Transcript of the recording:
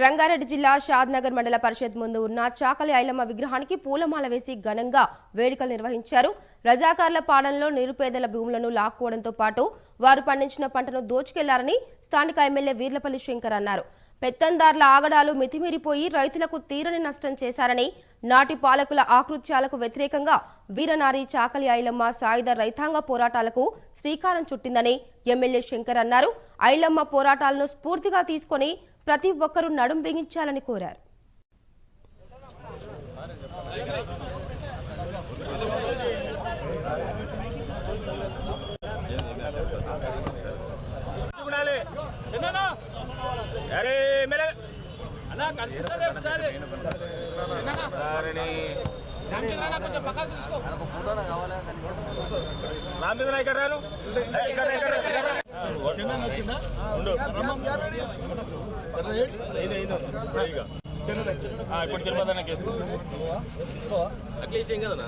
రంగారెడ్డి జిల్లా షాద్నగర్ మండల పరిషత్ ముందు ఉన్న చాకలి ఐలమ్మ విగ్రహానికి పూలమాల వేసి ఘనంగా వేడుకలు నిర్వహించారు. రజాకార్ల పాలనలో నిరుపేదల భూములను లాక్కోవడంతో పాటు వారు పండించిన పంటను దోచుకెళ్లారని స్థానిక ఎమ్మెల్యే వీర్లపల్లి శంకర్ అన్నారు. పెత్తందార్ల ఆగడాలు మితిమీరిపోయి రైతులకు తీరని నష్టం చేశారని, నాటి పాలకుల ఆకృత్యాలకు వ్యతిరేకంగా వీరనారి చాకలి ఐలమ్మ సాయుధ రైతాంగ పోరాటాలకు శ్రీకారం చుట్టిందని ఎమ్మెల్యే శంకర్ అన్నారు. ఐలమ్మ పోరాటాలను స్ఫూర్తిగా తీసుకొని ప్రతి ఒక్కరూ నడుం బిగించాలని కోరారు. ఇప్పుడు తిరుపతి కేసు అట్లా ఏం కదా